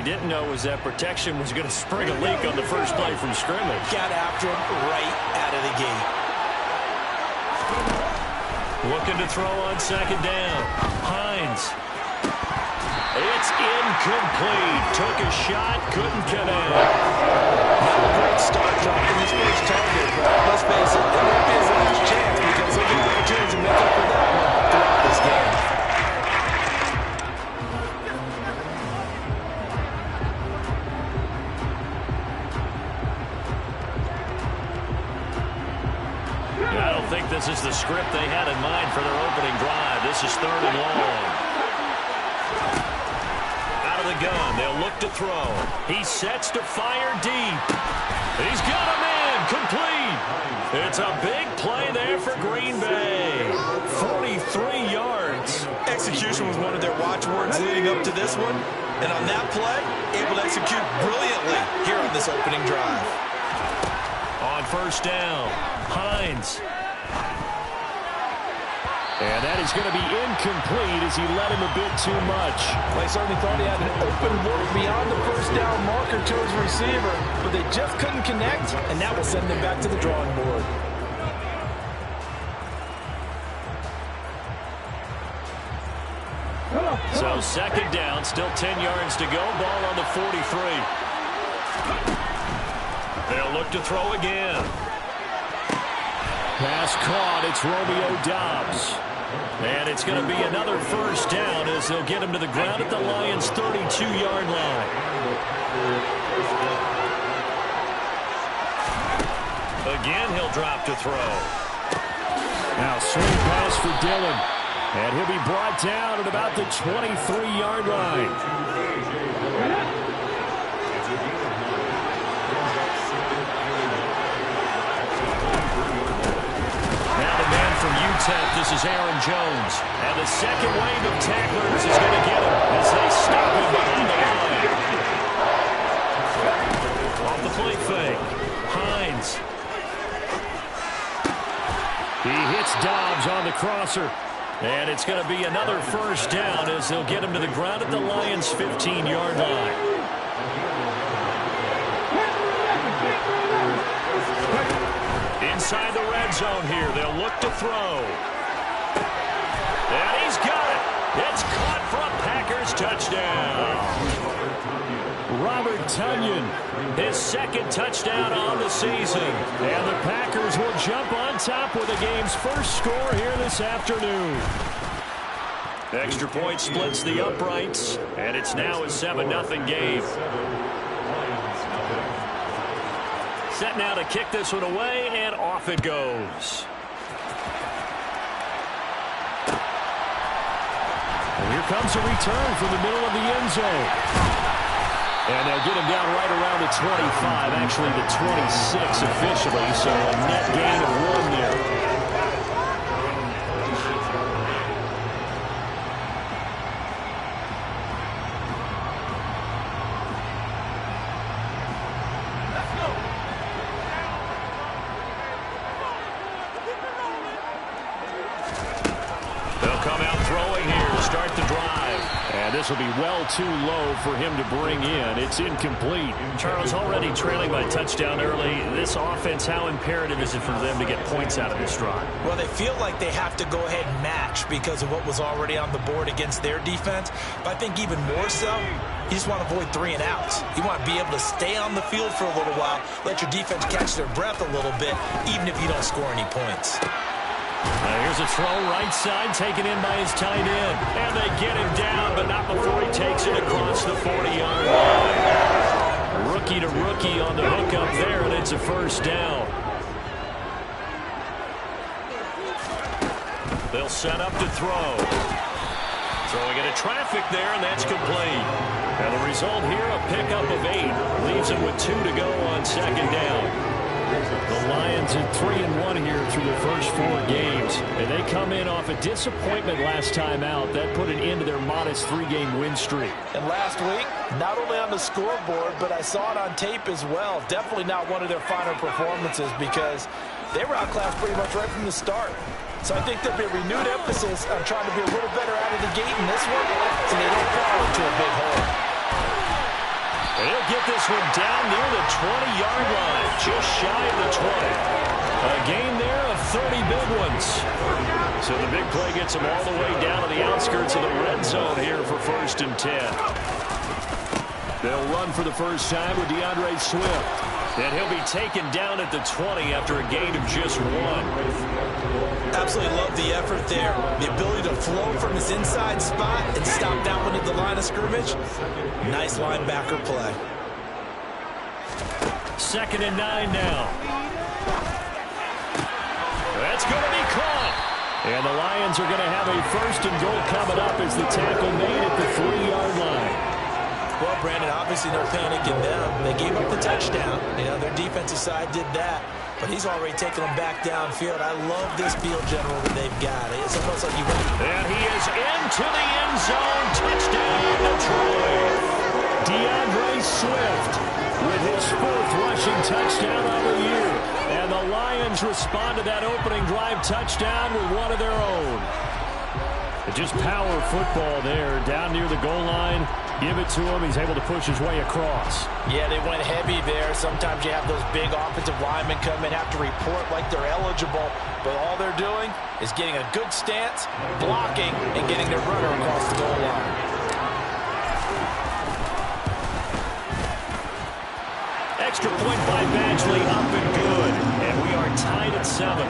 we didn't know was that protection was going to spring a leak on the first play from scrimmage. Got after him right out of the gate. Looking to throw on second down. Hines. It's incomplete. Took a shot, couldn't connect. Not a great start dropping his first target, but let's face it, that might be his last chance because he'll get opportunities to make up for that one throughout this game. I don't think this is the script they had in mind for their opening drive. This is 3rd and long. Out of the gun, they'll look to throw. He sets to fire deep. He's got him in, complete. It's a big play there for Green Bay. 43 yards. Execution was one of their watchwords leading up to this one. And on that play, able to execute brilliantly here on this opening drive. On first down, Hines. And that is going to be incomplete as he led him a bit too much. They certainly thought he had an open look beyond the first down marker to his receiver, but they just couldn't connect, and that will send them back to the drawing board. So second down, still 10 yards to go. Ball on the 43. They'll look to throw again. Pass caught. It's Romeo Doubs. And it's going to be another first down as they'll get him to the ground at the Lions' 32-yard line. Again, he'll drop to throw. Now swing pass for Dillon. And he'll be brought down at about the 23-yard line. From UTEP, this is Aaron Jones. And the second wave of tacklers is going to get him as they stop him behind the line. Off the play fake. Hines. He hits Doubs on the crosser. And it's going to be another first down as they'll get him to the ground at the Lions' 15-yard line. Inside the red zone here. They'll look to throw. And he's got it. It's caught for a Packers touchdown. Robert Tonyan, his second touchdown on the season. And the Packers will jump on top with the game's first score here this afternoon. Extra point splits the uprights, and it's now a 7-0 game. Set now to kick this one away, and off it goes. And here comes a return from the middle of the end zone. And they'll get him down right around the 25, actually the 26 officially, so a net gain of 1 there. This will be well too low for him to bring in. It's incomplete. Charles, already trailing by touchdown early. This offense, how imperative is it for them to get points out of this drive? Well, they feel like they have to go ahead and match because of what was already on the board against their defense. But I think even more so, you just want to avoid 3 and outs. You want to be able to stay on the field for a little while, let your defense catch their breath a little bit, even if you don't score any points. Here's a throw right side taken in by his tight end. And they get him down, but not before he takes it across the 40-yard line. Rookie to rookie on the hook up there, and it's a first down. They'll set up to throw. Throwing into traffic there, and that's complete. And the result here, a pickup of 8. Leaves him with 2 to go on second down. The Lions at 3-1 here through the first 4 games. And they come in off a disappointment last time out. That put an end to their modest 3-game win streak. And last week, not only on the scoreboard, but I saw it on tape as well. Definitely not one of their finer performances because they were outclassed pretty much right from the start. So I think there'll be a renewed emphasis on trying to be a little better out of the gate in this one so they don't fall into a big hole. And he'll get this one down near the 20-yard line, just shy of the 20. A gain there of 30 big ones. So the big play gets them all the way down to the outskirts of the red zone here for 1st and 10. They'll run for the first time with DeAndre Swift. And he'll be taken down at the 20 after a gain of just 1. Absolutely love the effort there. The ability to flow from his inside spot and stop that one at the line of scrimmage. Nice linebacker play. 2nd and 9 now. That's going to be caught. And the Lions are going to have a 1st and goal coming up as the tackle made at the 3-yard line. Well, Brandon, obviously no panic in them. They gave up the touchdown. You know, their defensive side did that. But he's already taken them back downfield. I love this field general that they've got. It's almost like you went. And he is into the end zone. Touchdown, Detroit. DeAndre Swift with his 4th rushing touchdown of the year. And the Lions respond to that opening drive touchdown with one of their own. Just power football there down near the goal line. Give it to him. He's able to push his way across. Yeah, they went heavy there. Sometimes you have those big offensive linemen come in, have to report like they're eligible. But all they're doing is getting a good stance, blocking, and getting their runner across the goal line. Extra point by Badgley, up and good. And we are tied at 7.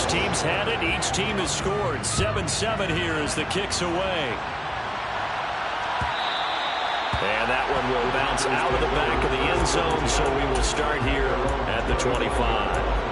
Team's had it. Each team has scored. 7-7 here as the kick's away. And that one will bounce out of the back of the end zone, so we will start here at the 25.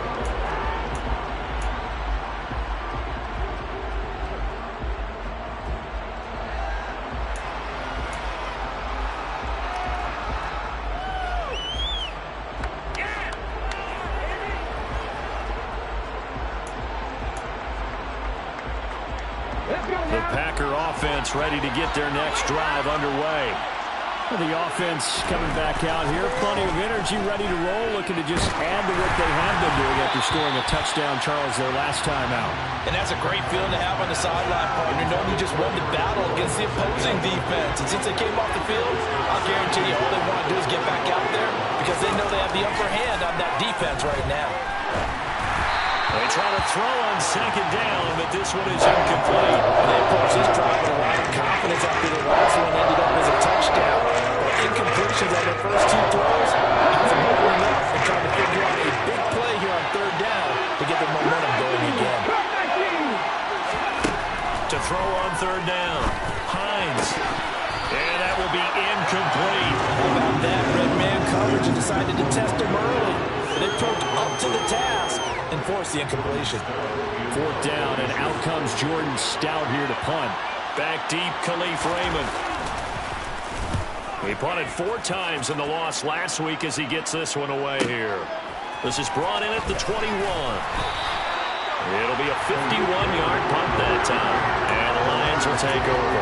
The Packer offense ready to get their next drive underway. The offense coming back out here. Plenty of energy, ready to roll, looking to just add to what they have been doing after scoring a touchdown, Charles, their last time out. And that's a great feeling to have on the sideline, partner, knowing you just won the battle against the opposing defense. And since they came off the field, I'll guarantee you all they want to do is get back out there because they know they have the upper hand on that defense right now. They try to throw on 2nd down, but this one is incomplete. They approach this drive with a lot of confidence after the last one ended up as a touchdown. Incompletions on their first 2 throws. It's moving up and trying to figure out a big play here on 3rd down to get the momentum going again. To throw on 3rd down, Hines. And that will be incomplete. How about that? Red man coverage and decided to test him early. They proved up to the task and forced the incompletion. 4th down, and out comes Jordan Stout here to punt. Back deep, Khalif Raymond. He punted 4 times in the loss last week as he gets this one away here. This is brought in at the 21. It'll be a 51-yard punt that time, and the Lions will take over.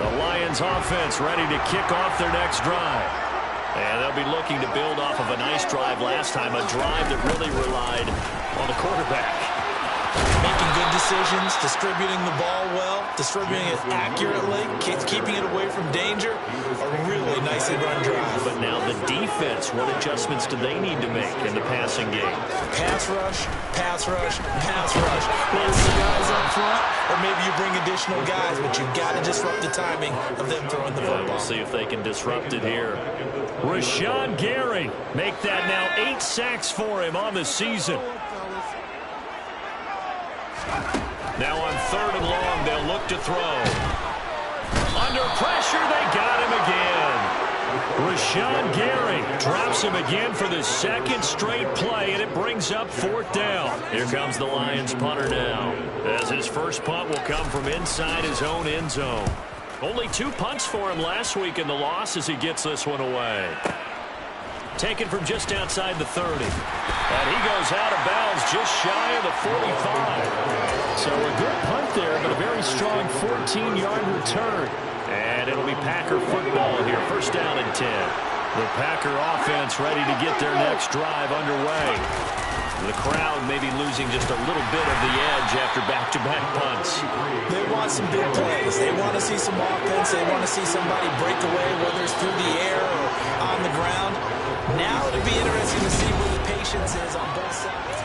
The Lions offense ready to kick off their next drive. And they'll be looking to build off of a nice drive last time, a drive that really relied on the quarterback. Making good decisions, distributing the ball well, distributing it accurately, keeping it away from danger. A really nicely run drive. But now the defense, what adjustments do they need to make in the passing game? Pass rush, pass rush, pass rush. Lots of guys up front, or maybe you bring additional guys, but you've got to disrupt the timing of them throwing the football. We'll see if they can disrupt it here. Rashawn Gary, make that now 8 sacks for him on the season. Now on 3rd and long, they'll look to throw. Under pressure, they got him again. Rashawn Gary drops him again for the 2nd straight play, and it brings up 4th down. Here comes the Lions punter now, as his first punt will come from inside his own end zone. Only 2 punts for him last week in the loss as he gets this one away. Taken from just outside the 30. And he goes out of bounds just shy of the 45. So a good punt there, but a very strong 14-yard return. And it'll be Packer football here. 1st down and 10. The Packer offense ready to get their next drive underway. The crowd maybe losing just a little bit of the edge after back-to-back punts. They want some big plays. They want to see some offense. They want to see somebody break away, whether it's through the air or on the ground. Now it'll be interesting to see where the patience is on both sides.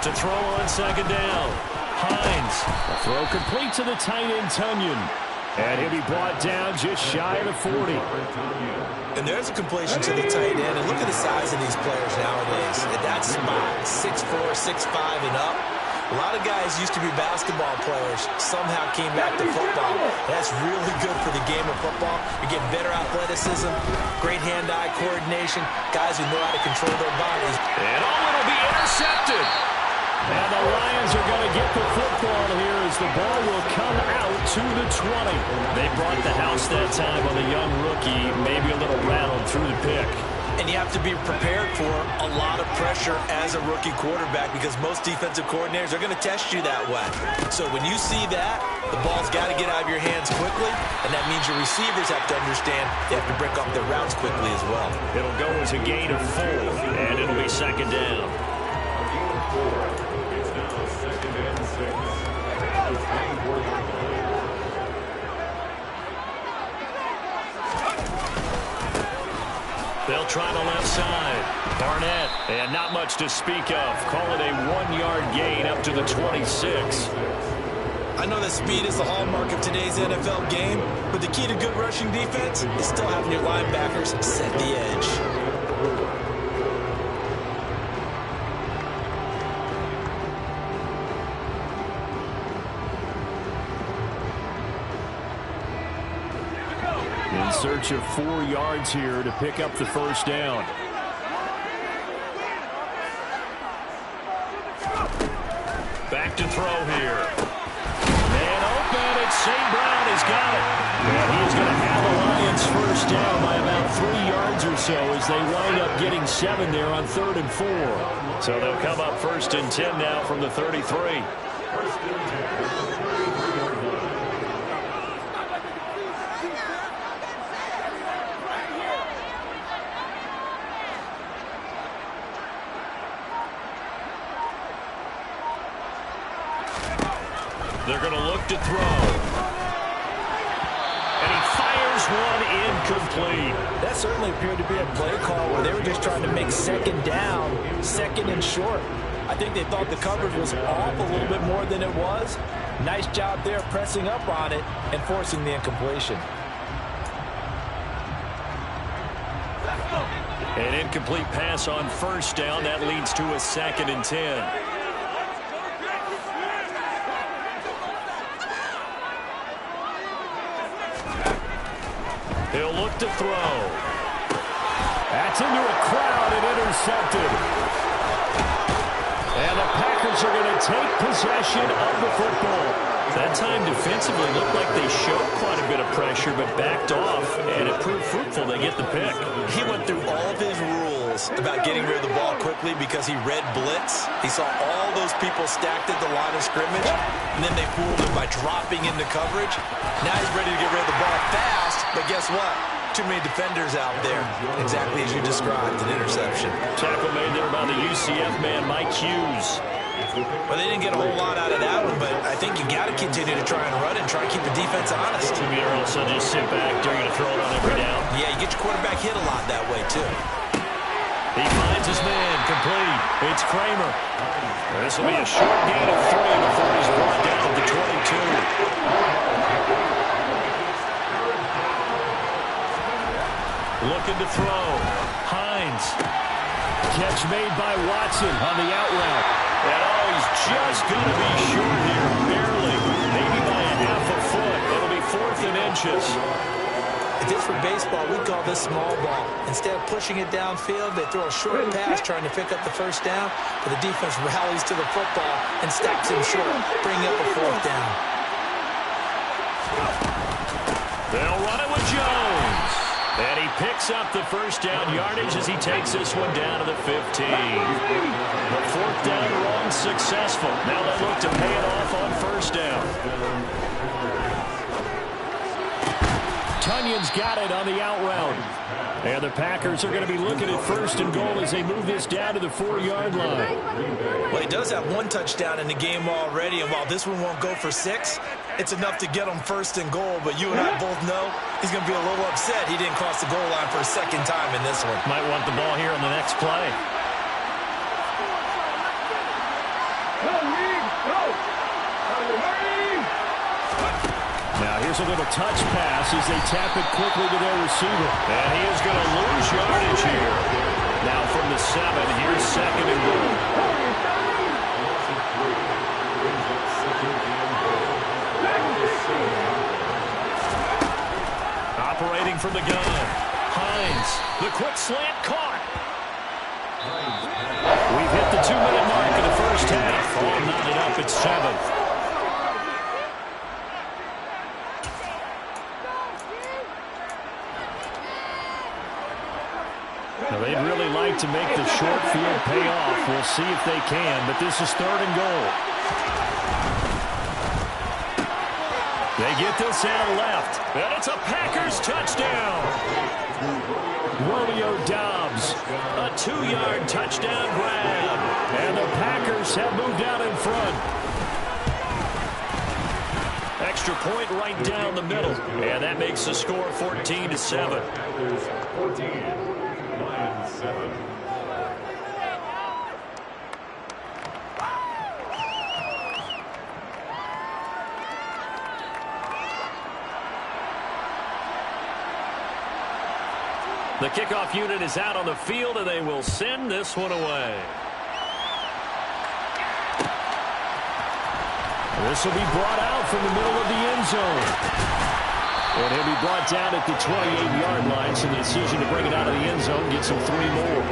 To throw on second down. Hines. A throw complete to the tight end, Tonyan. And he'll be brought down just shy of the 40. And there's a completion to the tight end. And look at the size of these players nowadays. At that spot, 6'4", 6'5", and up. A lot of guys used to be basketball players, somehow came back to football. That's really good for the game of football. You get better athleticism, great hand-eye coordination, guys who know how to control their bodies. And it'll be intercepted. And the Lions are going to get the football here as the ball will come out to the 20. They brought the house that time on the young rookie, maybe a little rattled through the pick. And you have to be prepared for a lot of pressure as a rookie quarterback because most defensive coordinators are going to test you that way. So when you see that, the ball's got to get out of your hands quickly, and that means your receivers have to understand they have to break off their routes quickly as well. It'll go as a gain of 4, and it'll be second down. They'll try the left side. Barnett, and not much to speak of. Call it a 1-yard gain up to the 26. I know that speed is the hallmark of today's NFL game, but the key to good rushing defense is still having your linebackers set the edge. In search of 4 yards here to pick up the first down. Back to throw here. And open, it's St. Brown. He's got it. And he's going to have the Lions first down by about 3 yards or so as they wind up getting 7 there on 3rd and 4. So they'll come up 1st and 10 now from the 33. They're going to look to throw. And he fires one incomplete. That certainly appeared to be a play call where they were just trying to make second down, second and short. I think they thought the coverage was off a little bit more than it was. Nice job there pressing up on it and forcing the incompletion. An incomplete pass on first down. That leads to a 2nd and 10. He'll look to throw. That's into a crowd and intercepted. And the Packers are going to take possession of the football. That time defensively looked like they showed quite a bit of pressure but backed off, and it proved fruitful. They get the pick. He went through all of his rules about getting rid of the ball quickly because he read blitz. He saw all those people stacked at the line of scrimmage, and then they fooled him by dropping into coverage. Now he's ready to get rid of the ball fast, but guess what? Too many defenders out there. Exactly as you described, an interception. Tackle made there by the UCF man, Mike Hughes. Well, they didn't get a whole lot out of that one, but I think you got to continue to try and run and try and keep the defense honest. Or also just sit back. They're going to throw it on every down. Yeah, you get your quarterback hit a lot that way, too. He finds his man, complete. It's Kramer. This will be a short gain of 3 before he's brought down to the 22. Looking to throw. Hines. Catch made by Watson on the out route. And he's just going to be short here, barely. Maybe by a half a foot. It'll be 4th and inches. If it's for baseball, we call this small ball. Instead of pushing it downfield, they throw a short pass trying to pick up the first down, but the defense rallies to the football and stops him short, bringing up a 4th down. They'll run it with Jones. And he picks up the first down yardage as he takes this one down to the 15. The fourth down run successful. Now they look to pay it off on first down. Tunyon's got it on the out route. And the Packers are going to be looking at first and goal as they move this down to the 4-yard line. Well, he does have one touchdown in the game already, and while this one won't go for 6, it's enough to get him first and goal. But you and I both know he's going to be a little upset he didn't cross the goal line for a second time in this one. Might want the ball here on the next play. Now here's a little touch pass as they tap it quickly to their receiver. And he is going to lose yardage here. Now from the 7, here's second and goal. Operating from the gun. Hines, the quick slant caught. We've hit the 2-minute mark in the first half. All knotted up at 7. Now they'd really like to make the short field pay off. We'll see if they can, but this is third and goal. They get this out left, and it's a Packers touchdown. Romeo Doubs, a 2-yard touchdown grab, and the Packers have moved out in front. Extra point right down the middle, and that makes the score 14-7. 14-7. The kickoff unit is out on the field, and they will send this one away. This will be brought out from the middle of the end zone. And he'll be brought down at the 28-yard line, so the decision to bring it out of the end zone gets him 3 more.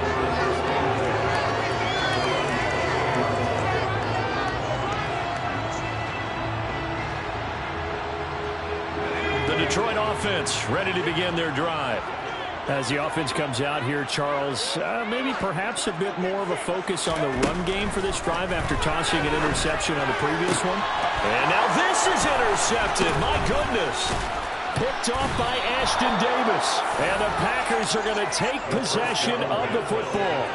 The Detroit offense ready to begin their drive. As the offense comes out here, Charles, maybe perhaps a bit more of a focus on the run game for this drive after tossing an interception on the previous one. And now this is intercepted. My goodness. Picked off by Ashton Davis. And the Packers are going to take possession of the football.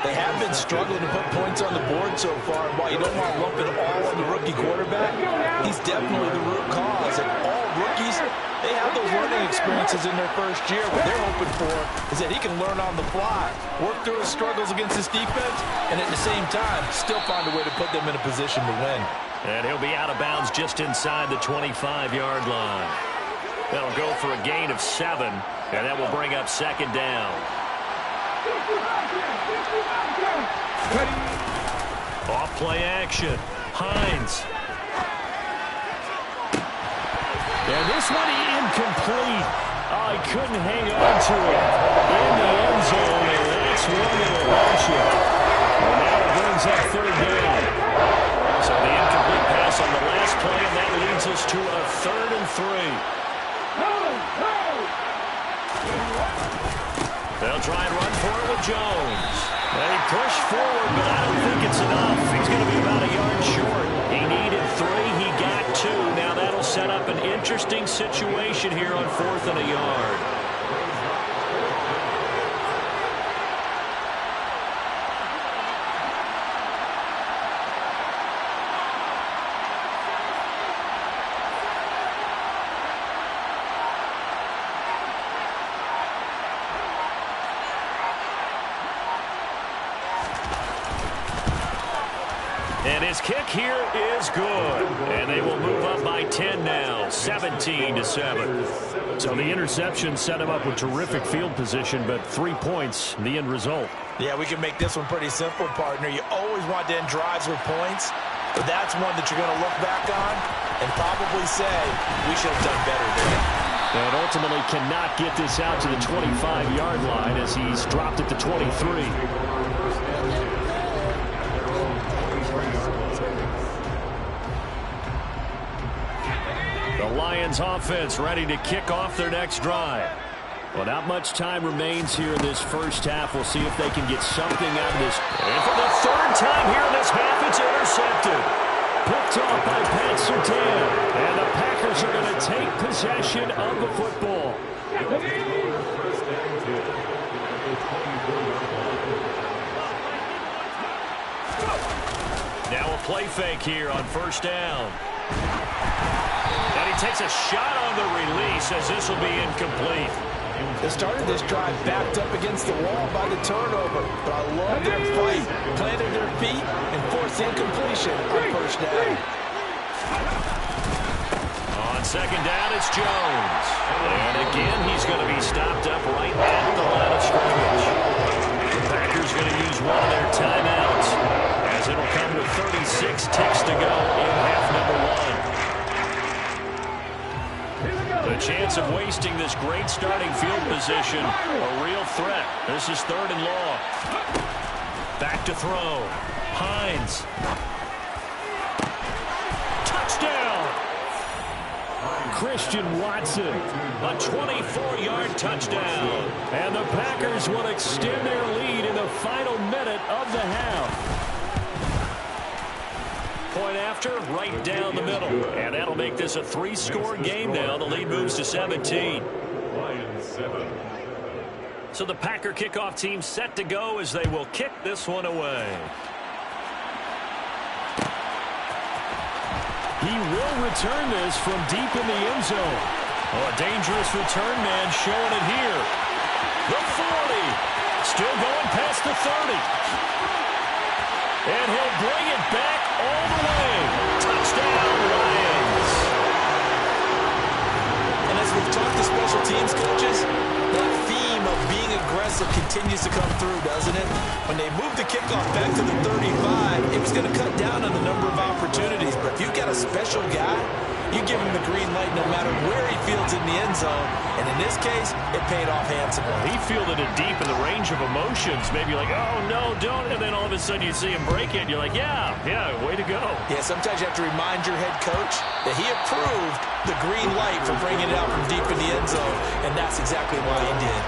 They have been struggling to put points on the board so far. And while you don't want to lump it all on the rookie quarterback, he's definitely the root cause. And all rookies, they have those learning experiences in their first year. What they're hoping for is that he can learn on the fly, work through his struggles against this defense, and at the same time, still find a way to put them in a position to win. And he'll be out of bounds just inside the 25-yard line. That'll go for a gain of 7, and that will bring up second down. Off play action. Hines. And this one incomplete. Oh, he couldn't hang on to it in the end zone, and that's one that'll launch it. And now it brings up third down. So the incomplete pass on the last play, and that leads us to a 3rd and 3. They'll try and run for it with Jones. They push forward, but I don't think it's enough. He's going to be about a yard short. He needed 3. He got 2. Now that'll set up an interesting situation here on 4th and a yard. And his kick here is good. And they will move up by 10 now, 17-7. So the interception set him up with terrific field position, but 3 points, the end result. Yeah, we can make this one pretty simple, partner. You always want to end drives with points, but that's one that you're going to look back on and probably say, we should have done better there. And ultimately cannot get this out to the 25-yard line as he's dropped at the 23. The Lions offense ready to kick off their next drive. Well, not much time remains here in this first half. We'll see if they can get something out of this. And for the third time here in this half, it's intercepted. Picked off by Pat Surtain. And the Packers are going to take possession of the football. Now a play fake here on first down. And he takes a shot on the release as this will be incomplete. They started this drive backed up against the wall by the turnover, but I love their fight, planted their feet, and forced incompletion on first down. On second down, it's Jones. And again, he's going to be stopped up right at the line of scrimmage. The Packers going to use one of their timeouts, as it'll come with 36 ticks to go in half number one. The chance of wasting this great starting field position, a real threat. This is third and long. Back to throw. Hines. Touchdown! Christian Watson, a 24-yard touchdown. And the Packers will extend their lead in the final minute of the half. Point after, right down the middle. And that'll make this a 3-score game now. The lead moves to 17. So the Packer kickoff team set to go as they will kick this one away. He will return this from deep in the end zone. Oh, a dangerous return man showing it here. The 40. Still going past the 30. And he'll bring it back all the way. Touchdown, Lions. And as we've talked to special teams coaches, that theme of being aggressive continues to come through, doesn't it? When they moved the kickoff back to the 35, it was going to cut down on the number of opportunities. But if you've got a special guy, you give him the green light no matter where he fields in the end zone. And in this case, it paid off handsomely. He fielded it deep in the range of emotions. Maybe like, oh, no, don't. And then all of a sudden you see him break it. And you're like, yeah, way to go. Yeah, sometimes you have to remind your head coach that he approved the green light for bringing it out from deep in the end zone. And that's exactly why he did.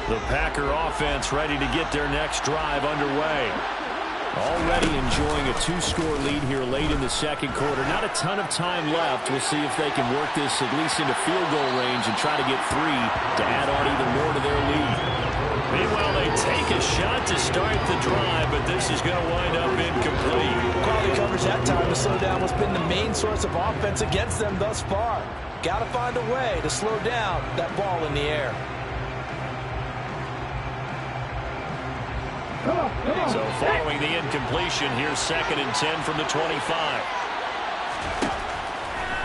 The Packer offense ready to get their next drive underway. Already enjoying a 2-score lead here late in the second quarter. Not a ton of time left. We'll see if they can work this at least into field goal range and try to get 3 to add on even more to their lead. Meanwhile, they take a shot to start the drive, but this is going to wind up incomplete. Quality coverage that time to slow down what's been the main source of offense against them thus far. Got to find a way to slow down that ball in the air. So following the incompletion, here's 2nd and 10 from the 25.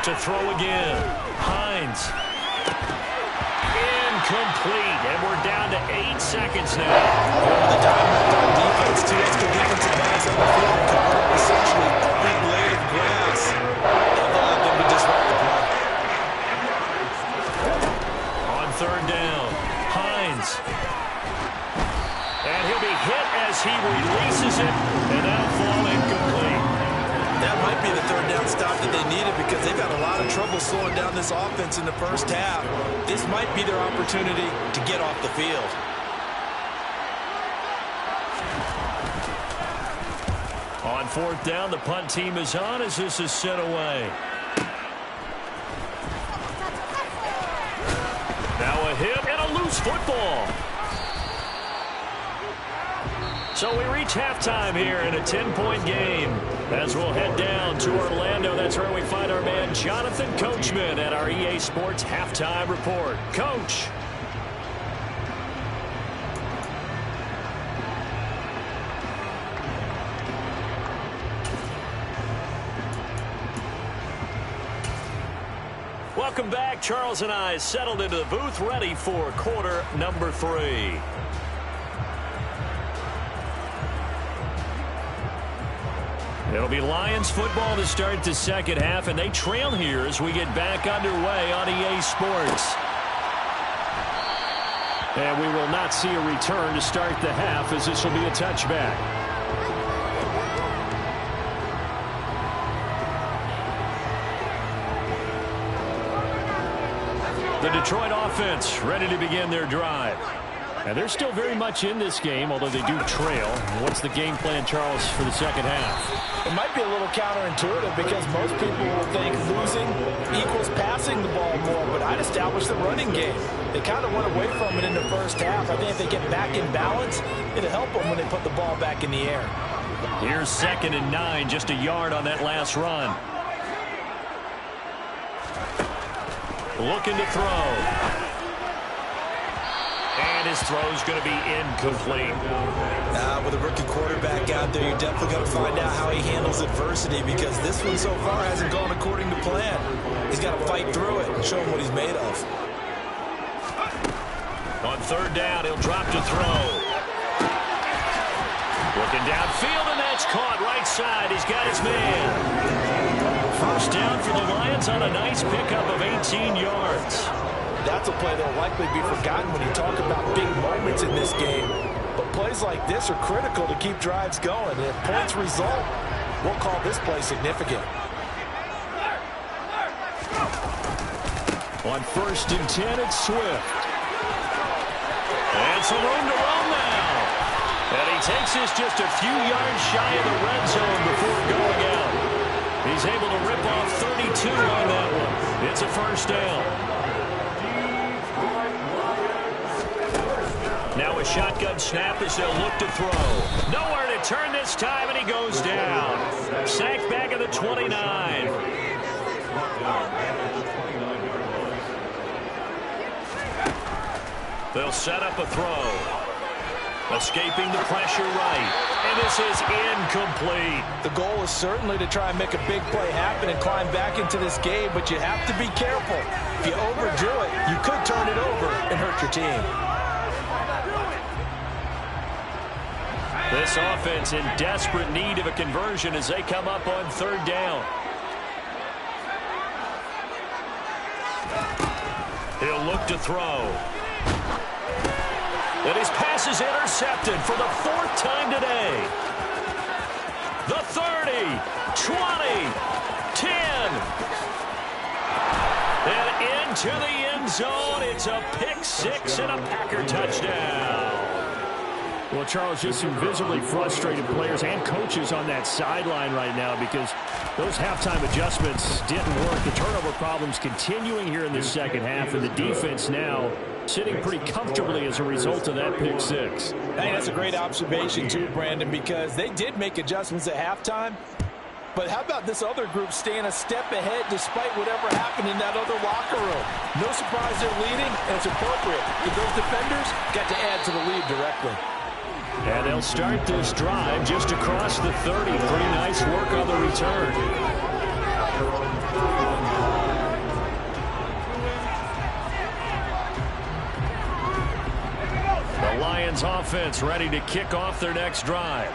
To throw again. Hines. Incomplete. And we're down to 8 seconds now. The diamond on defense, 2 extra defensive backs on the field and covered up essentially every blade of grass. That allowed them to disrupt the play. On third down, Hines. And he'll be hit as he releases it, and that'll fall incomplete. That might be the third down stop that they needed because they've had a lot of trouble slowing down this offense in the first half. This might be their opportunity to get off the field. On fourth down, the punt team is on as this is sent away. Now a hit and a loose football. So we reach halftime here in a 10-point game. As we'll head down to Orlando, that's where we find our man Jonathan Coachman at our EA Sports Halftime Report. Coach. Welcome back. Charles and I settled into the booth ready for quarter number 3. It'll be Lions football to start the second half, and they trail here as we get back underway on EA Sports. And we will not see a return to start the half as this will be a touchback. The Detroit offense ready to begin their drive. And they're still very much in this game, although they do trail. What's the game plan, Charles, for the second half? It might be a little counterintuitive because most people will think losing equals passing the ball more, but I'd establish the running game. They kind of went away from it in the first half. I think if they get back in balance, it'll help them when they put the ball back in the air. Here's 2nd and 9, just a yard on that last run. Looking to throw. And his throw's going to be incomplete. With a rookie quarterback out there, you're definitely going to find out how he handles adversity because this one so far hasn't gone according to plan. He's got to fight through it and show him what he's made of. On 3rd down, he'll drop to throw. Looking downfield, and that's caught right side. He's got his man. 1st down for the Lions on a nice pickup of 18 yards. That's a play that will likely be forgotten when you talk about big moments in this game. But plays like this are critical to keep drives going. And if points result, we'll call this play significant. On 1st and 10, it's Swift. And some room to run now. And he takes this just a few yards shy of the red zone before going out. He's able to rip off 32 on that one. It's a 1st down. Now a shotgun snap as they'll look to throw. Nowhere to turn this time, and he goes down. Sacked back at the 29. They'll set up a throw. Escaping the pressure right. And this is incomplete. The goal is certainly to try and make a big play happen and climb back into this game, but you have to be careful. If you overdo it, you could turn it over and hurt your team. This offense in desperate need of a conversion as they come up on 3rd down. He'll look to throw. And his pass is intercepted for the 4th time today. The 30, 20, 10. And into the end zone. It's a pick 6 and a Packer touchdown. Well, Charles, just some visibly frustrated players and coaches on that sideline right now because those halftime adjustments didn't work. The turnover problems continuing here in the second half, and the defense now sitting pretty comfortably as a result of that pick 6. I think that's a great observation, too, Brandon, because they did make adjustments at halftime. But how about this other group staying a step ahead despite whatever happened in that other locker room? No surprise they're leading, and it's appropriate. But those defenders got to add to the lead directly. And they'll start this drive just across the 30. Pretty nice work on the return. The Lions offense ready to kick off their next drive.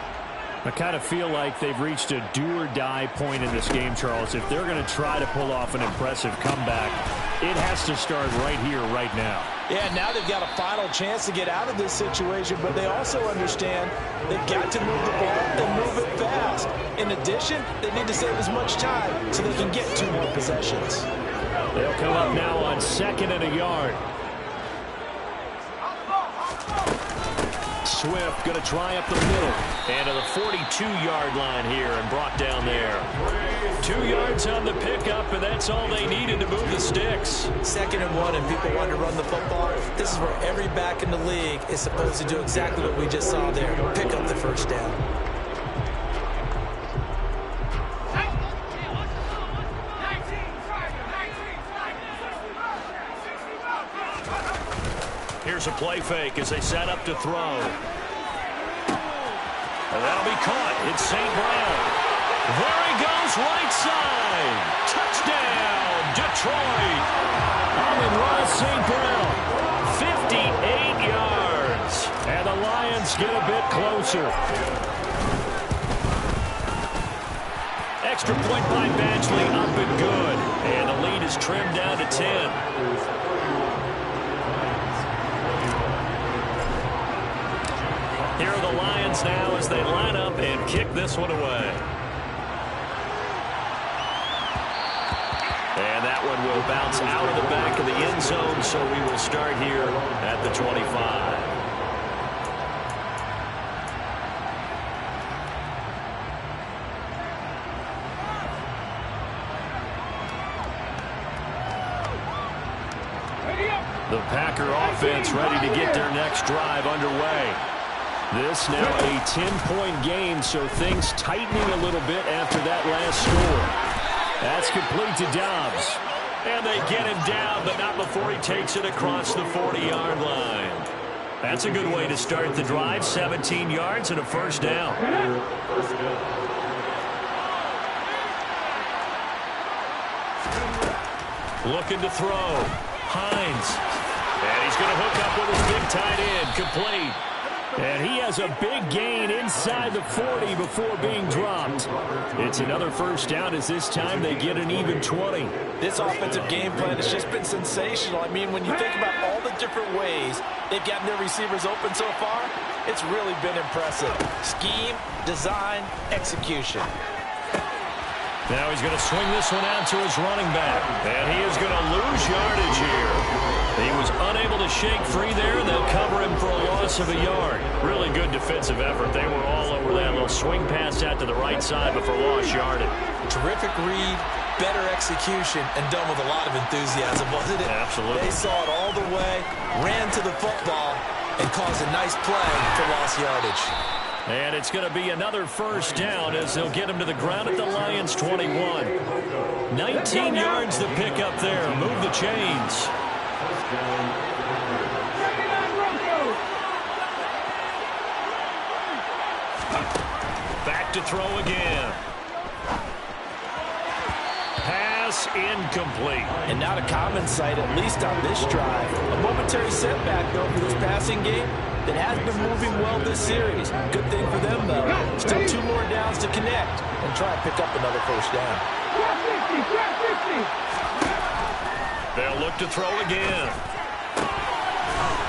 I kind of feel like they've reached a do-or-die point in this game, Charles. If they're going to try to pull off an impressive comeback, it has to start right here, right now. Yeah, now they've got a final chance to get out of this situation, but they also understand they've got to move the ball and move it fast. In addition, they need to save as much time so they can get 2 more possessions. They'll come up now on 2nd and a yard. Swift going to try up the middle. And to the 42-yard line here and brought down there. 2 yards on the pickup, and that's all they needed to move the sticks. 2nd and 1, and people want to run the football. This is where every back in the league is supposed to do exactly what we just saw there. Pick up the 1st down. Here's a play fake as they set up to throw. And that'll be caught. It's St. Brown. There he goes, right side. Touchdown, Detroit. Amon-Ra St. Brown, 58 yards. And the Lions get a bit closer. Extra point by Badgley, up and good. And the lead is trimmed down to 10. Here are the Lions now as they line up and kick this one away. And that that one will bounce out of the back of the end zone, so we will start here at the 25. The Packer offense ready to get their next drive underway. This now a 10-point game, so things tightening a little bit after that last score. That's complete to Dobbs. And they get him down, but not before he takes it across the 40-yard line. That's a good way to start the drive. 17 yards and a first down. Looking to throw. Hines. And he's going to hook up with his big tight end. Complete. And he has a big gain inside the 40 before being dropped. It's another first down as this time they get an even 20. This offensive game plan has just been sensational. I mean, when you think about all the different ways they've gotten their receivers open so far, it's really been impressive. Scheme, design, execution. Now he's going to swing this one out to his running back. And he is going to lose yardage here. He was unable to shake free there, and they'll cover him for a loss of a yard. Really good defensive effort. They were all over that little swing pass out to the right side before lost yardage. Terrific read, better execution, and done with a lot of enthusiasm, wasn't it? Absolutely. They saw it all the way, ran to the football, and caused a nice play for lost yardage. And it's going to be another first down as they'll get him to the ground at the Lions' 21. 19 yards to pick up there. Move the chains. Back to throw again. Pass incomplete. And not a common sight, at least on this drive. A momentary setback, though, for this passing game that has been moving well this series. Good thing for them, though. Still 2 more downs to connect and try and pick up another first down. They'll look to throw again.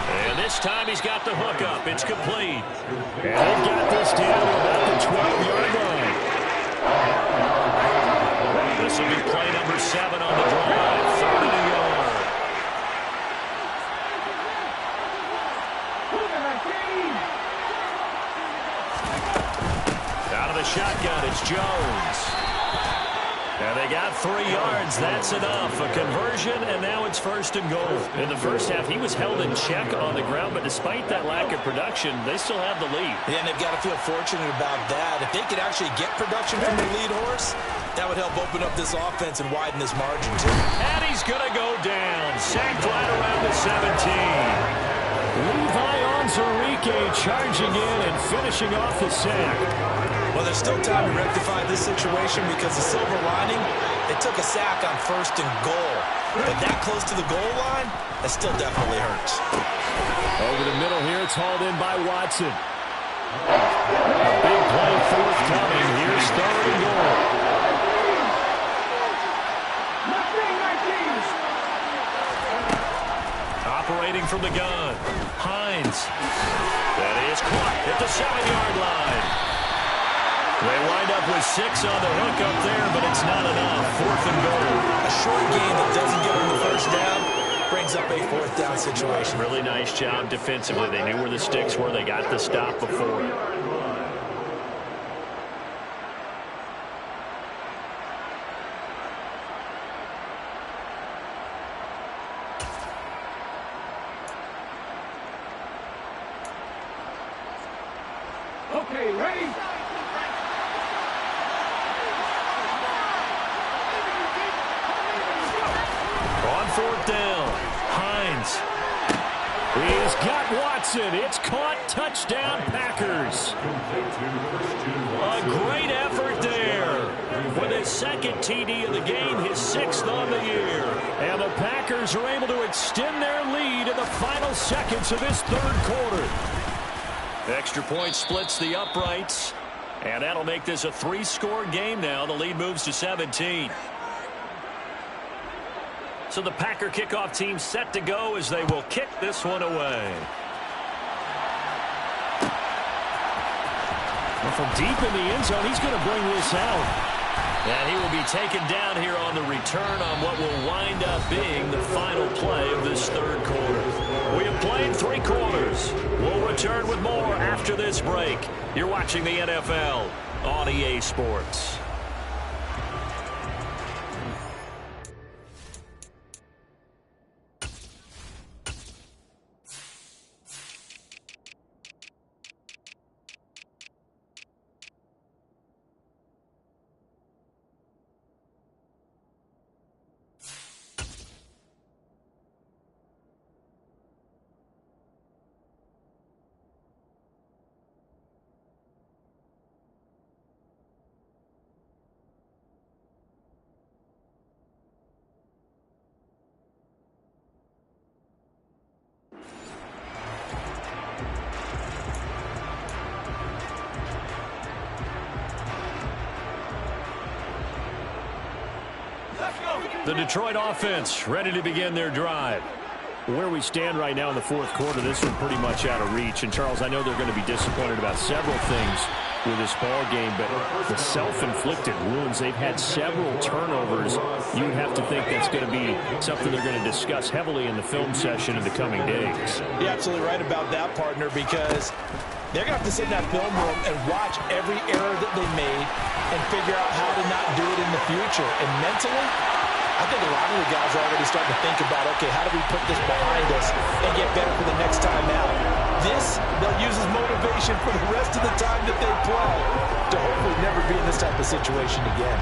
And this time he's got the hook up. It's complete. And they've got this down to about the 12-yard line. This will be play number 7 on the drive. 3rd and a yard. Out of the shotgun, it's Jones. And they got 3 yards. That's enough. A conversion, and now it's 1st and goal. In the first half, he was held in check on the ground, but despite that lack of production, they still have the lead. Yeah, and they've got to feel fortunate about that. If they could actually get production from the lead horse, that would help open up this offense and widen this margin, too. And he's going to go down. Sacked right around the 17. Levi Onwuzurike charging in and finishing off the sack. Well, there's still time to rectify this situation because the silver lining, they took a sack on 1st and goal. But that close to the goal line, that still definitely hurts. Over the middle here, it's hauled in by Watson. A big play forthcoming. Here's 3rd and goal. Operating from the gun. Hines. That is caught at the 7-yard line. They wind up with 6 on the hook up there, but it's not enough. 4th and goal. A short game that doesn't get them the first down brings up a 4th down situation. Really nice job defensively. They knew where the sticks were. They got the stop before. Okay, ready? On 4th down, Hines. He's got Watson. It's caught. Touchdown, Packers. A great effort there. With his 2nd TD of the game, his 6th on the year. And the Packers are able to extend their lead in the final seconds of this 3rd quarter. Extra point splits the uprights. And that'll make this a 3-score game now. The lead moves to 17. So the Packer kickoff team set to go as they will kick this one away. Well, from deep in the end zone, he's going to bring this out. And he will be taken down here on the return on what will wind up being the final play of this third quarter. We have played 3 quarters. We'll return with more after this break. You're watching the NFL on EA Sports. The Detroit offense ready to begin their drive. Where we stand right now in the fourth quarter, this one pretty much out of reach. And, Charles, I know they're going to be disappointed about several things with this ball game, but the self-inflicted wounds, they've had several turnovers. You'd have to think that's going to be something they're going to discuss heavily in the film session in the coming days. You're absolutely right about that, partner, because they're going to have to sit in that film room and watch every error that they made and figure out how to not do it in the future. And mentally, I think a lot of the guys are already starting to think about, okay, how do we put this behind us and get better for the next time out? This, they'll use as motivation for the rest of the time that they play to hopefully never be in this type of situation again.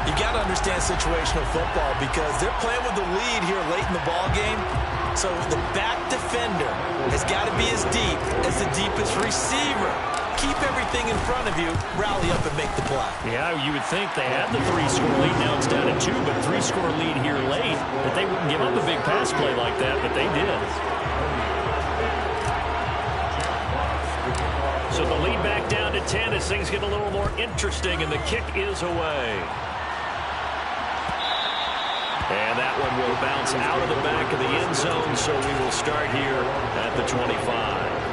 You got to understand situational football because they're playing with the lead here late in the ball game. So the back defender has got to be as deep as the deepest receiver. Keep everything in front of you, rally up and make the play. Yeah, you would think they had the 3-score lead. Now it's down to 2, but 3-score lead here late, that they wouldn't give up a big pass play like that, but they did. So the lead back down to 10 as things get a little more interesting, and the kick is away. And that one will bounce out of the back of the end zone, so we will start here at the 25.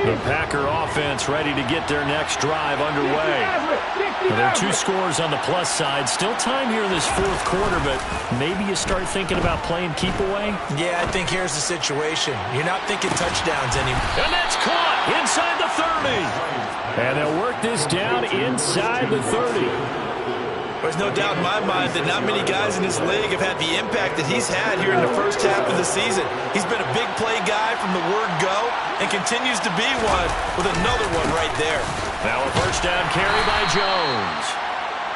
The Packer offense ready to get their next drive underway. Well, there are 2 scores on the plus side. Still time here in this fourth quarter, but maybe you start thinking about playing keep away? Yeah, I think here's the situation. You're not thinking touchdowns anymore. And that's caught inside the 30. And they'll work this down inside the 30. There's no doubt in my mind that not many guys in this league have had the impact that he's had here in the first half of the season. He's been a big play guy from the word go and continues to be one with another one right there. Now a first down carry by Jones.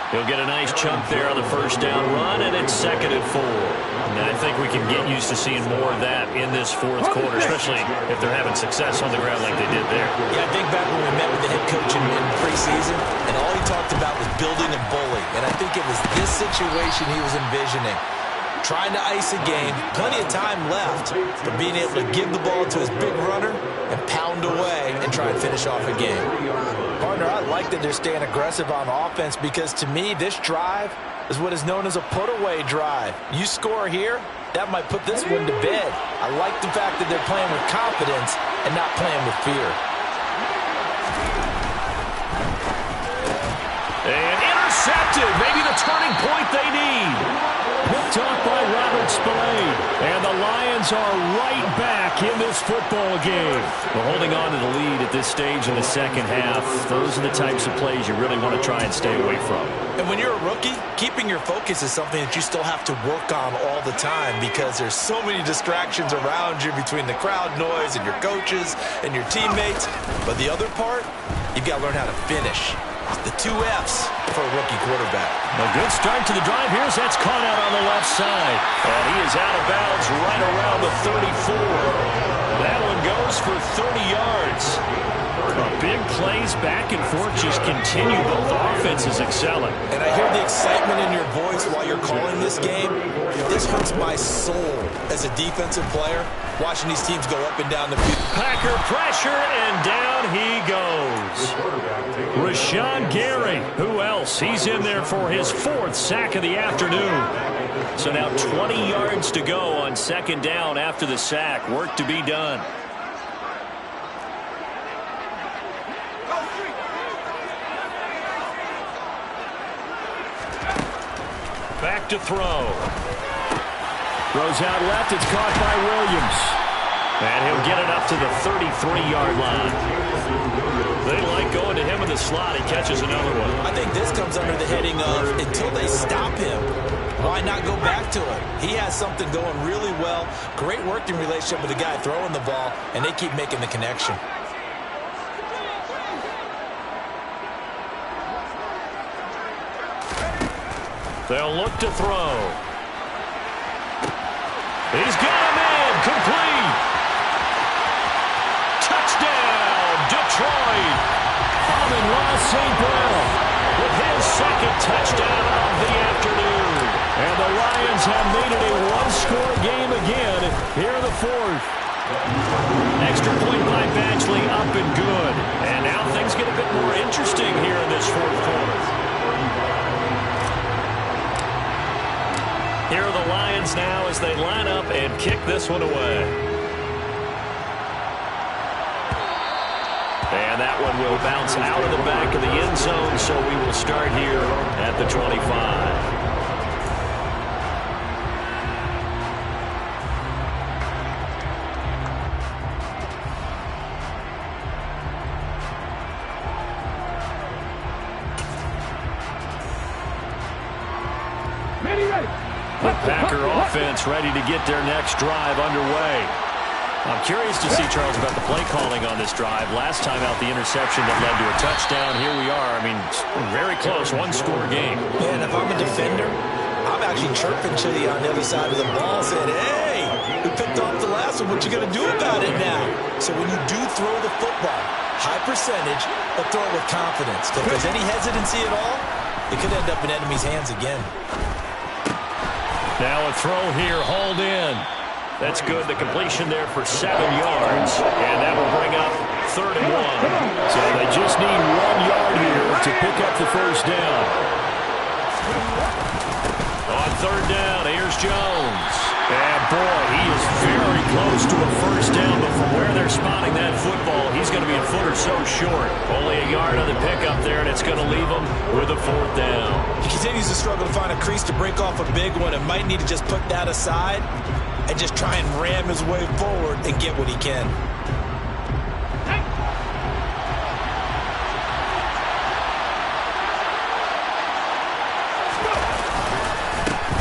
He'll get a nice chunk there on the first down run, and it's 2nd and 4. And I think we can get used to seeing more of that in this fourth quarter, especially if they're having success on the ground like they did there. Yeah, I think back when we met with the head coach in preseason, and all he talked about was building and bullying. And I think it was this situation he was envisioning. Trying to ice a game, plenty of time left, but being able to give the ball to his big runner and pound away and try and finish off a game. Partner, I like that they're staying aggressive on offense because to me, this drive is what is known as a put-away drive. You score here, that might put this one to bed. I like the fact that they're playing with confidence and not playing with fear. And intercepted, maybe the turning point they need. Picked off by Robert Spillane. And the Lions are right back in this football game. Well, holding on to the lead at this stage in the second half, those are the types of plays you really want to try and stay away from. And when you're a rookie, keeping your focus is something that you still have to work on all the time because there's so many distractions around you between the crowd noise and your coaches and your teammates. But the other part, you've got to learn how to finish. The 2 F's for a rookie quarterback. A good start to the drive. Here's that's caught out on the left side. And he is out of bounds right around the 34. That one goes for 30 yards. Big plays back and forth just continue. Both offenses excelling. And I hear the excitement in your voice while you're calling this game. This hurts my soul as a defensive player, watching these teams go up and down the field. Packer pressure, and down he goes. Rashawn Gary. Who else? He's in there for his 4th sack of the afternoon. So now 20 yards to go on 2nd down after the sack. Work to be done. Back to throw. Throws out left. It's caught by Williams. And he'll get it up to the 33-yard line. They like going to him in the slot. He catches another one. I think this comes under the heading of until they stop him, why not go back to him? He has something going really well. Great working relationship with the guy throwing the ball, and they keep making the connection. They'll look to throw. He's got him in. Complete. Touchdown, Detroit. Amon-Ra St. Brown with his 2nd touchdown of the afternoon. And the Lions have made it a one-score game again here in the 4th. Extra point by Badgley, up and good. And now things get a bit more interesting here in this 4th quarter. Here are the Lions now as they line up and kick this one away. And that one will bounce out of the back of the end zone, so we will start here at the 25. The Packer offense ready to get their next drive underway. I'm curious to see, Charles, about the play calling on this drive. Last time out, the interception that led to a touchdown. Here we are. I mean, very close, one-score game. Man, if I'm a defender, I'm actually chirping Chitty on the other side of the ball, saying, hey, we picked off the last one. What you going to do about it now? So when you do throw the football, high percentage, but throw it with confidence. If there's any hesitancy at all, it could end up in enemy's hands again. Now a throw here, hauled in. That's good. The completion there for 7 yards. And that will bring up 3rd and 1. So they just need 1 yard here to pick up the 1st down. On 3rd down, here's Jones. And boy, he is very close to a 1st down, but from where they're spotting that football, he's going to be a foot or so short. Only a yard on the pickup there, and it's going to leave him with a 4th down. He continues to struggle to find a crease to break off a big one and might need to just put that aside and just try and ram his way forward and get what he can.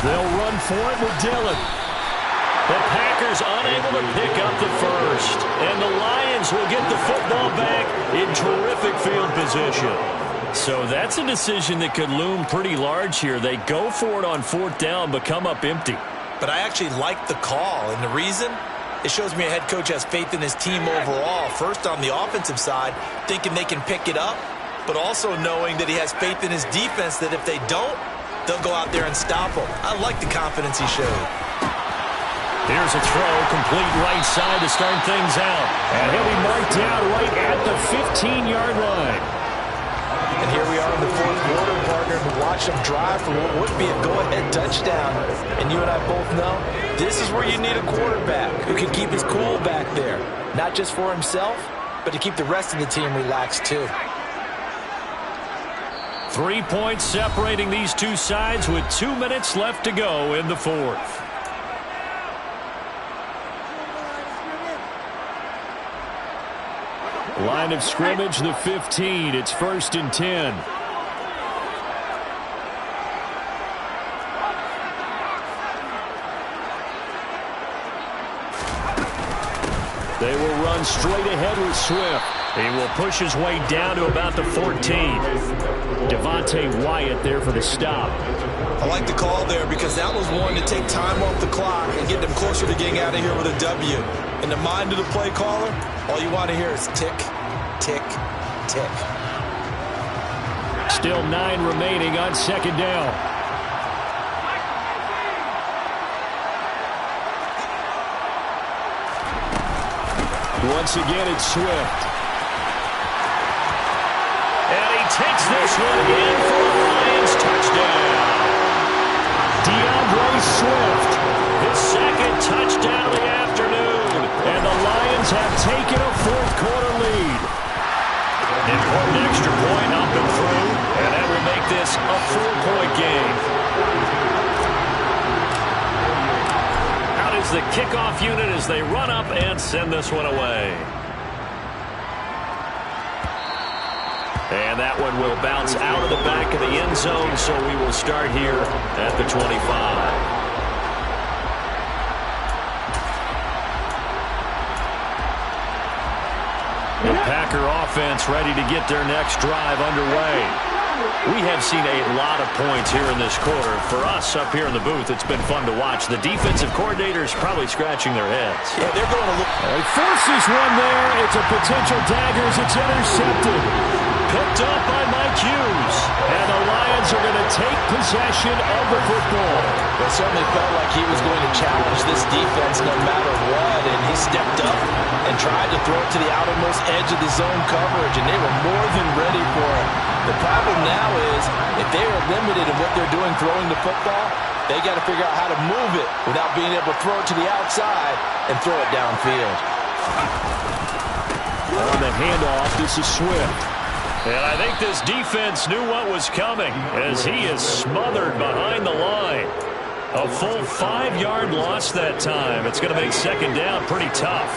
They'll run for it with Dillon. The Packers unable to pick up the 1st. And the Lions will get the football back in terrific field position. So that's a decision that could loom pretty large here. They go for it on 4th down, but come up empty. But I actually like the call, and the reason? It shows me a head coach has faith in his team overall. First on the offensive side, thinking they can pick it up, but also knowing that he has faith in his defense that if they don't, they'll go out there and stop him. I like the confidence he showed. Here's a throw, complete right side to start things out. And he'll be marked down right at the 15-yard line. And here we are in the 4th quarter, partner, to watch them drive for what would be a go-ahead touchdown. And you and I both know this is where you need a quarterback who can keep his cool back there. Not just for himself, but to keep the rest of the team relaxed too. 3 points separating these two sides with 2 minutes left to go in the 4th. Line of scrimmage, the 15. It's 1st and 10. They will run straight ahead with Swift. He will push his way down to about the 14. Devontae Wyatt there for the stop. I like the call there because that was one to take time off the clock and get them closer to getting out of here with a W. In the mind of the play caller, all you want to hear is tick, tick, tick. Still 9 remaining on 2nd down. Once again, it's Swift. And he takes this one in for a Lions touchdown. DeAndre Swift, his second touchdown of the afternoon. And the Lions have taken a fourth-quarter lead. Important extra point up and through, and that will make this a 4-point game. Out is the kickoff unit as they run up and send this one away. And that one will bounce out of the back of the end zone, so we will start here at the 25. The Packer offense ready to get their next drive underway. We have seen a lot of points here in this quarter. For us up here in the booth, it's been fun to watch. The defensive coordinators probably scratching their heads. Yeah, they're going to look. He forces one there. It's a potential dagger as it's intercepted. Picked up by Mike Hughes. And the Lions are going to take possession of the football. It certainly felt like he was going to challenge this defense no matter what, and he stepped up and tried to throw it to the outermost edge of the zone coverage, and they were more than ready for it. The problem now is if they are limited in what they're doing throwing the football, they got to figure out how to move it without being able to throw it to the outside and throw it downfield. On the handoff, this is Swift. And I think this defense knew what was coming as he is smothered behind the line. A full 5-yard loss that time. It's going to make second down pretty tough.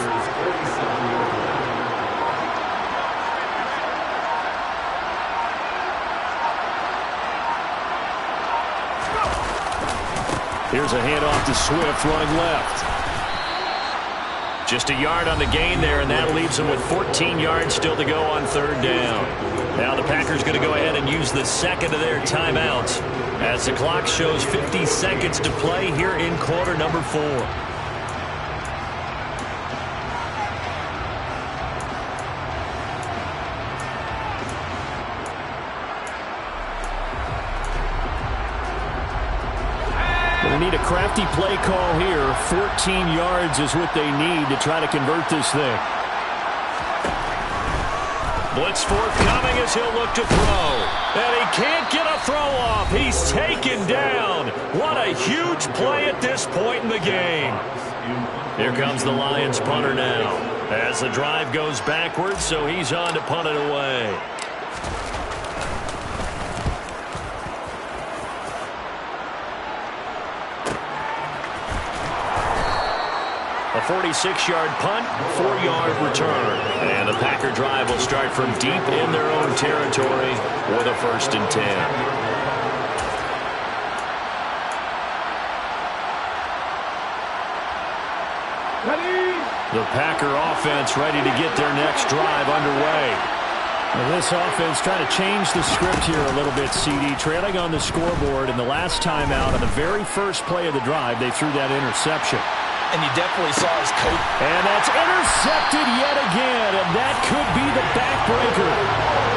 Here's a handoff to Swift running left. Just a yard on the gain there, and that leaves them with 14 yards still to go on third down. Now the Packers going to go ahead and use the second of their timeouts as the clock shows 50 seconds to play here in quarter number 4. They need a crafty play call here. 14 yards is what they need to try to convert this thing. Blitz forthcoming as he'll look to throw. And he can't get a throw off. He's taken down. What a huge play at this point in the game. Here comes the Lions punter now as the drive goes backwards, so he's on to punt it away. A 46-yard punt, 4-yard return. And the Packer drive will start from deep in their own territory with a 1st and 10. The Packer offense ready to get their next drive underway. Well, this offense trying to change the script here a little bit, CD. Trailing on the scoreboard in the last timeout on the very first play of the drive, they threw that interception. And you definitely saw his coach. And that's intercepted yet again, and that could be the backbreaker.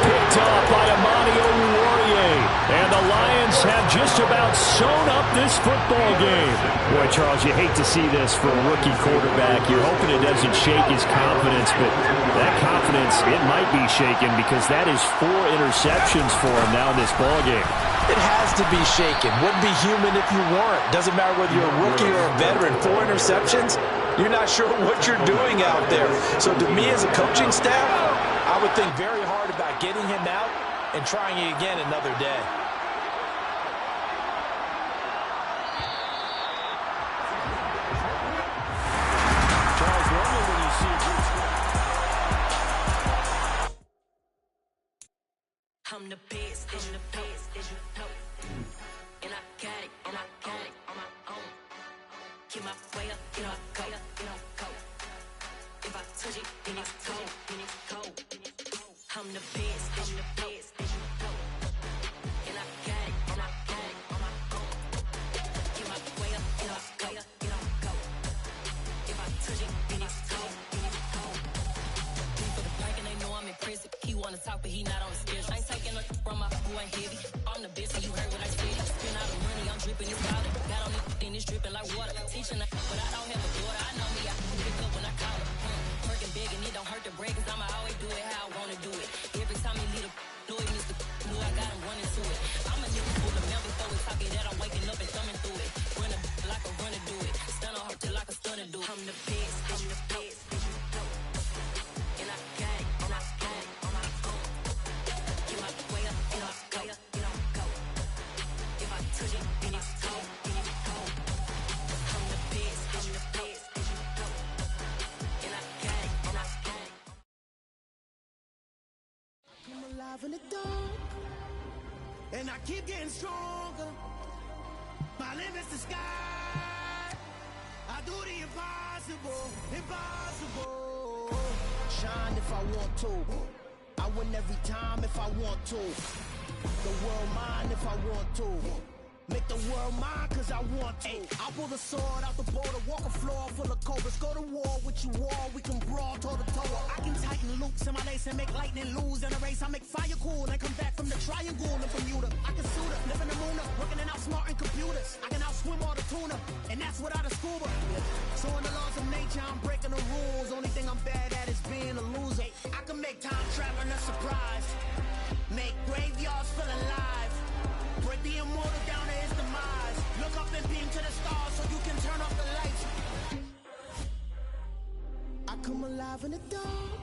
Picked up by Amani Oruwariye. And the Lions have just about sewn up this football game. Boy, Charles, you hate to see this for a rookie quarterback. You're hoping it doesn't shake his confidence, but that confidence, it might be shaken because that is 4 interceptions for him now in this ball game. It has to be shaken. Wouldn't be human if you weren't. Doesn't matter whether you're a rookie or a veteran. 4 interceptions, you're not sure what you're doing out there. So to me as a coaching staff, I would think very hard about getting him out and trying it again another day. Charles, normally when you see I'm the best, I'm the best, as you know. And I got it, and I got it on my own. Keep my way up, you know I go, you know go. If I touch it, then it's cold, then it's cold. I'm the best, I'm the best, as you know. And I got it, and I got it on my own. Keep my way up, you know I go, you know go. If I touch it, then it's cold, then it's cold. For the break and they know I'm impressive. He wanna talk, but he not on the schedule. I ain't taking no from my who ain't heavy. I'm the best, and you heard what I said. Spend all the money, I'm dripping, it's powder. Got on it, then it's dripping like water. Teaching that, but I don't have a daughter. I know me, I can pick up when I call her. Working big, and it don't hurt to break, cause I'ma always do it how I wanna do it. Every time he lead a Louis, Mr. alive in the dark, and I keep getting stronger. My limit's the sky. I do the impossible, impossible. Shine if I want to. I win every time if I want to. The world mine if I want to. Make the world mine cause I want to. I pull the sword out the border, walk a floor full of cobras. Go to war with you all, we can brawl toe to toe. I can tighten loops in my lace and make lightning lose in a race. I make fire cool and come back from the triangle in Bermuda. I can suit up, live in the moon up, working and outsmarting computers. I can outswim all the tuna, and that's without a scuba. So in the laws of nature, I'm breaking the rules. Only thing I'm bad at is being a loser. I can make time traveling a surprise, make graveyards feel alive, break the immortal down to his demise. Look up and beam to the stars so you can turn off the lights. I come alive in the dark,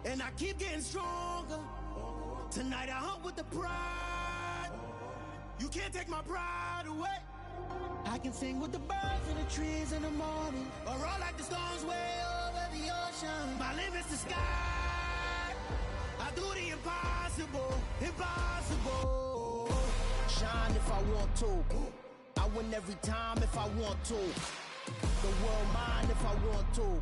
and I keep getting stronger. Tonight I hunt with the pride. You can't take my pride away. I can sing with the birds and the trees in the morning, or roll like the storms way over the ocean. My limit's the sky. I do the impossible, impossible. Shine if I want to. I win every time if I want to. The world mine if I want to.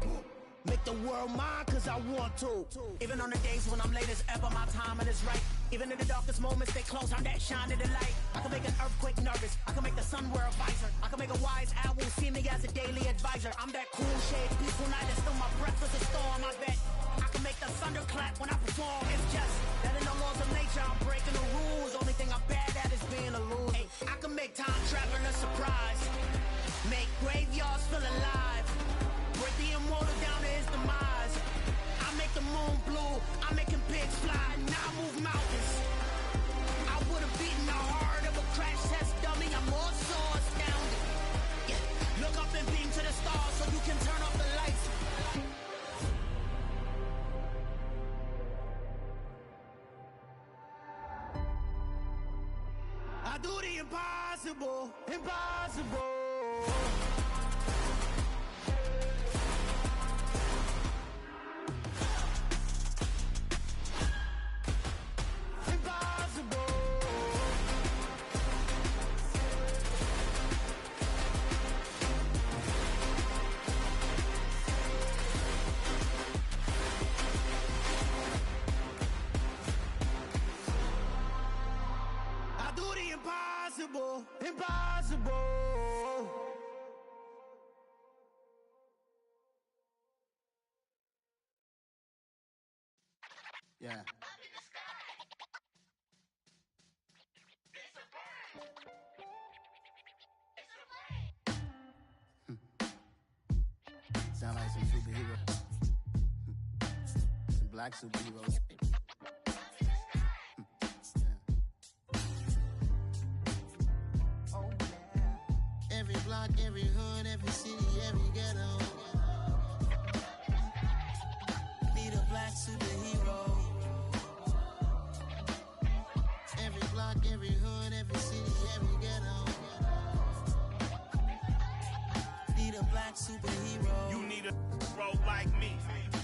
Make the world mine cause I want to. Even on the days when I'm late as ever, my timing is right. Even in the darkest moments, stay close, I'm that shine in the light. I can make an earthquake nervous, I can make the sun wear a visor. I can make a wise owl see me as a daily advisor. I'm that cool shade, peaceful night, and still my breath is a storm, I bet. I can make the thunder clap when I perform. It's just that in the laws of nature, I'm breaking the rules. Only thing I'm bad at is being a loser. Hey, I can make time traveling a surprise, make graveyards feel alive, break the immortal down to his demise. I make the moon blue, I'm making pigs fly, now I move mountains. I would've beaten the heart of a crash test dummy, I'm more so astounded. Yeah. Look up and beam to the stars so you can turn off the lights. I do the impossible, impossible. Impossible, impossible. Yeah. Sound like some superheroes. Some black superheroes. Every block, every hood, every city, every ghetto. Need a black superhero. Every block, every hood, every city, every ghetto. Need a black superhero. You need a bro like me.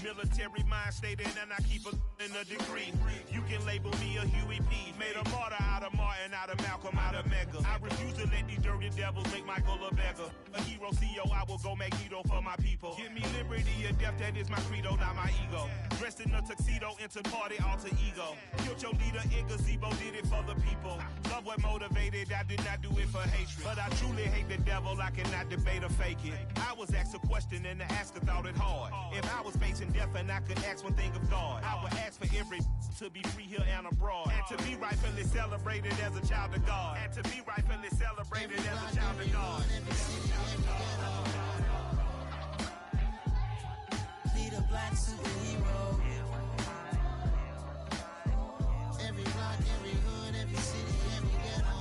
Military mind stated, and I keep in a degree. You can label me a Huey P. Made a martyr out of Martin, out of Malcolm, out of Mega. I refuse to let these dirty devils make Michael a beggar. A hero CEO, I will go Magneto for my people. Give me liberty or death, that is my credo, not my ego. Dressed in a tuxedo, enter party, alter ego. Killed your leader in gazebo, did it for the people. Love what motivated, I did not do it for hatred. But I truly hate the devil, I cannot debate or fake it. I was asked a question and the asker thought it hard. If I was facing death and I could ask one thing of God, I would ask for every to be free here and abroad, and to be rightfully celebrated as a child of God, and to be rightfully celebrated as a child of God. Need a black superhero. Every block, every hood, every city, every ghetto.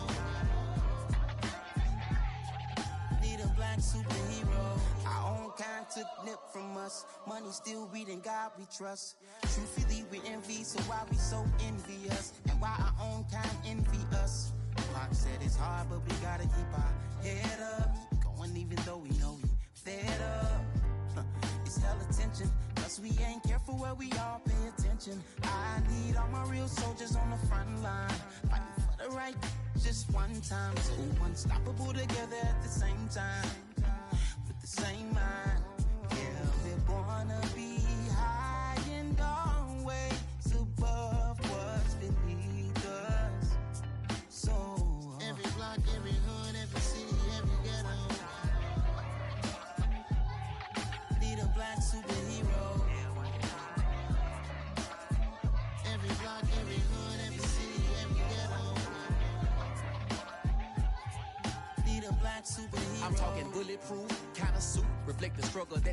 Need a black superhero. Our own kind took nip from us. Money still reading God we trust. Truthfully we envy, so why we so envious? And why our own kind envy us? Pac said it's hard, but we gotta keep our head up. Going even though we know we fed up. It's hella tension, Cause we ain't careful where we all pay attention. I need all my real soldiers on the front line, fighting for the right just one time. So unstoppable together at the same time, with the same mind. Yeah, we wanna be high and always above what's beneath us. So every block, every hood, every city, every ghetto need a black superhero. Every block, every hood, every city, every ghetto need a black superhero. I'm talking bulletproof kind of suit, reflect the struggle that